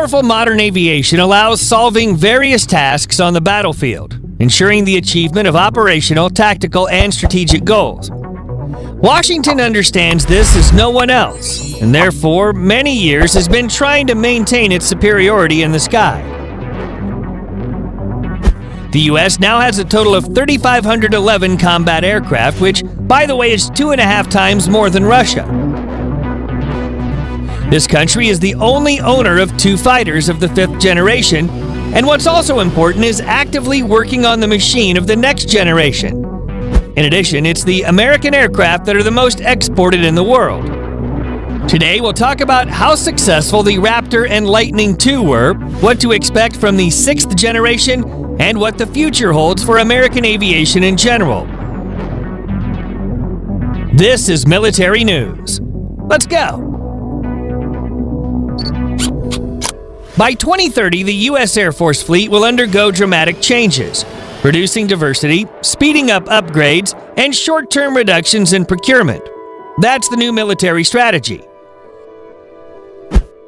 Powerful modern aviation allows solving various tasks on the battlefield, ensuring the achievement of operational, tactical, and strategic goals. Washington understands this as no one else, and therefore, many years has been trying to maintain its superiority in the sky. The U.S. now has a total of 3,511 combat aircraft, which, by the way, is 2.5 times more than Russia. This country is the only owner of 2 fighters of the 5th generation, and what's also important is actively working on the machine of the next generation. In addition, it's the American aircraft that are the most exported in the world. Today, we'll talk about how successful the Raptor and Lightning II were, what to expect from the 6th generation, and what the future holds for American aviation in general. This is military news. Let's go! By 2030, the U.S. Air Force fleet will undergo dramatic changes, reducing diversity, speeding up upgrades, and short-term reductions in procurement. That's the new military strategy.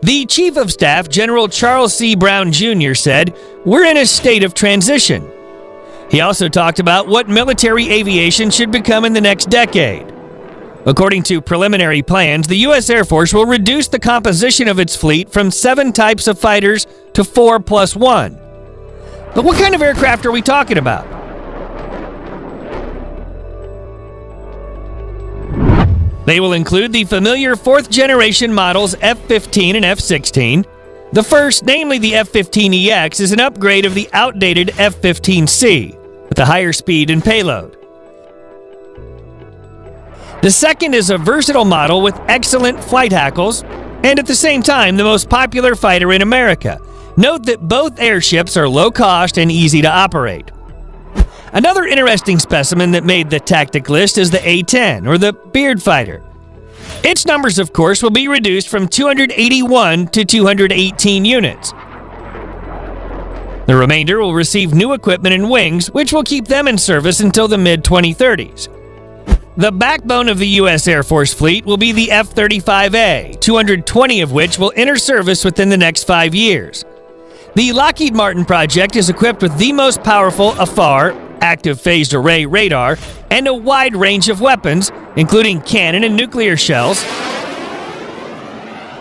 The Chief of Staff, General Charles C. Brown Jr., said, "We're in a state of transition." He also talked about what military aviation should become in the next decade. According to preliminary plans, the U.S. Air Force will reduce the composition of its fleet from 7 types of fighters to 4 plus 1. But what kind of aircraft are we talking about? They will include the familiar 4th generation models F-15 and F-16. The first, namely the F-15EX, is an upgrade of the outdated F-15C, with a higher speed and payload. The second is a versatile model with excellent flight hackles, and at the same time, the most popular fighter in America. Note that both airships are low cost and easy to operate. Another interesting specimen that made the tactic list is the A-10, or the Beard Fighter. Its numbers, of course, will be reduced from 281 to 218 units. The remainder will receive new equipment and wings, which will keep them in service until the mid-2030s. The backbone of the U.S. Air Force fleet will be the F-35A, 220 of which will enter service within the next 5 years. The Lockheed Martin project is equipped with the most powerful AFAR, active phased array radar, and a wide range of weapons, including cannon and nuclear shells.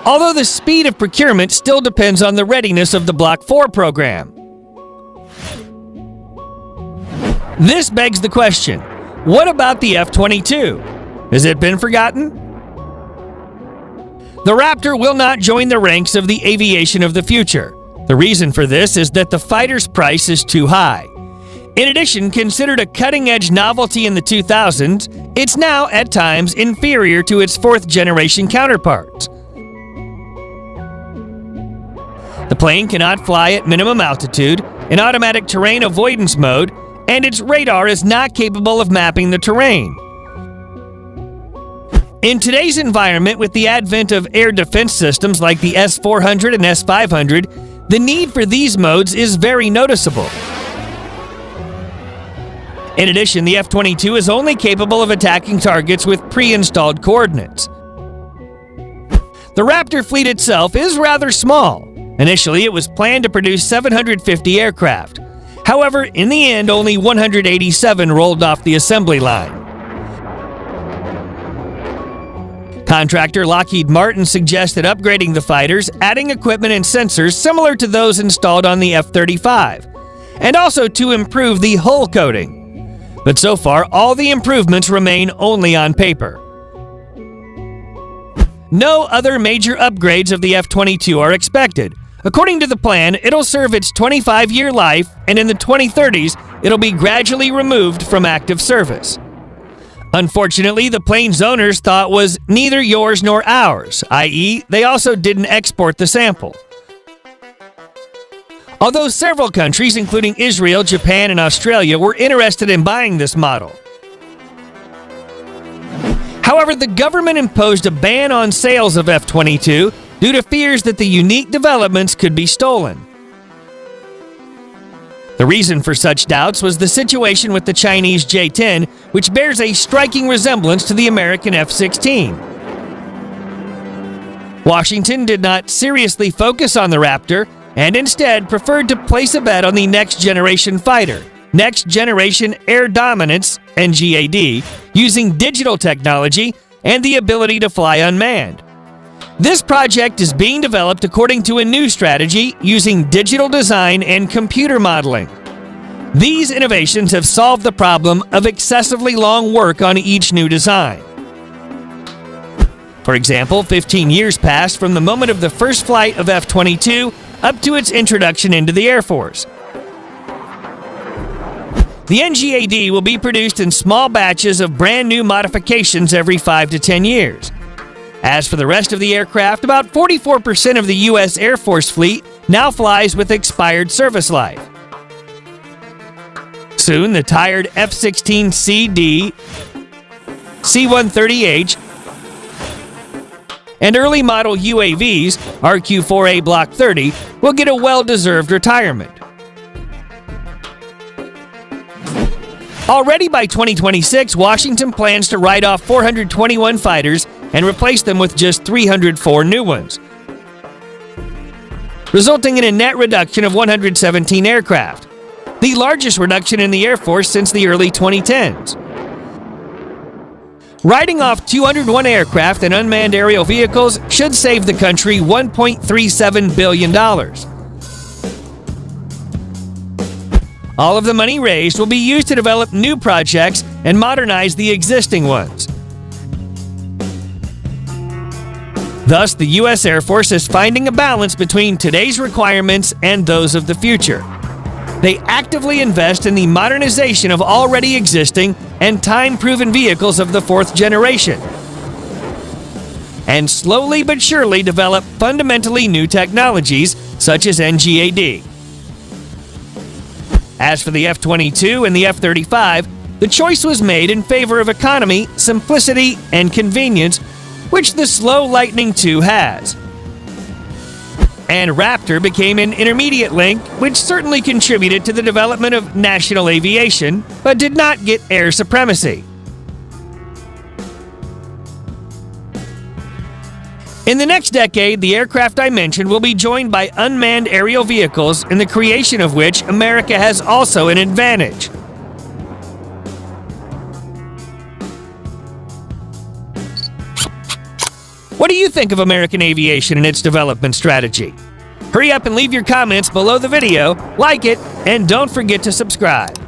Although the speed of procurement still depends on the readiness of the Block 4 program. This begs the question, what about the F-22? Has it been forgotten? The Raptor will not join the ranks of the aviation of the future. The reason for this is that the fighter's price is too high. In addition, considered a cutting-edge novelty in the 2000s, it's now, at times, inferior to its 4th generation counterparts. The plane cannot fly at minimum altitude, in automatic terrain avoidance mode, and its radar is not capable of mapping the terrain. In today's environment, with the advent of air defense systems like the S-400 and S-500, the need for these modes is very noticeable. In addition, the F-22 is only capable of attacking targets with pre-installed coordinates. The Raptor fleet itself is rather small. Initially, it was planned to produce 750 aircraft. However, in the end, only 187 rolled off the assembly line. Contractor Lockheed Martin suggested upgrading the fighters, adding equipment and sensors similar to those installed on the F-35, and also to improve the hull coating. But so far, all the improvements remain only on paper. No other major upgrades of the F-22 are expected. According to the plan, it'll serve its 25-year life, and in the 2030s, it'll be gradually removed from active service. Unfortunately, the plane's owners thought was neither yours nor ours, i.e., they also didn't export the sample. Although several countries, including Israel, Japan, and Australia, were interested in buying this model. However, the government imposed a ban on sales of F-22 due to fears that the unique developments could be stolen. The reason for such doubts was the situation with the Chinese J-10, which bears a striking resemblance to the American F-16. Washington did not seriously focus on the Raptor and instead preferred to place a bet on the Next Generation Fighter, Next Generation Air Dominance, NGAD, using digital technology and the ability to fly unmanned. This project is being developed according to a new strategy using digital design and computer modeling. These innovations have solved the problem of excessively long work on each new design. For example, 15 years passed from the moment of the first flight of F-22 up to its introduction into the Air Force. The NGAD will be produced in small batches of brand new modifications every 5 to 10 years. As for the rest of the aircraft, about 44% of the U.S. Air Force fleet now flies with expired service life. Soon, the tired F-16CD, C-130H, and early model UAVs, RQ-4A Block 30, will get a well-deserved retirement. Already by 2026, Washington plans to write off 421 fighters and replace them with just 304 new ones, resulting in a net reduction of 117 aircraft, the largest reduction in the Air Force since the early 2010s. Writing off 201 aircraft and unmanned aerial vehicles should save the country $1.37 billion. All of the money raised will be used to develop new projects and modernize the existing ones. Thus, the U.S. Air Force is finding a balance between today's requirements and those of the future. They actively invest in the modernization of already existing and time-proven vehicles of the fourth generation, and slowly but surely develop fundamentally new technologies such as NGAD. As for the F-22 and the F-35, the choice was made in favor of economy, simplicity, and convenience, which the slow Lightning II has. And Raptor became an intermediate link, which certainly contributed to the development of national aviation, but did not get air supremacy. In the next decade, the aircraft I mentioned will be joined by unmanned aerial vehicles, in the creation of which America has also an advantage. What do you think of American aviation and its development strategy? Hurry up and leave your comments below the video, like it, and don't forget to subscribe.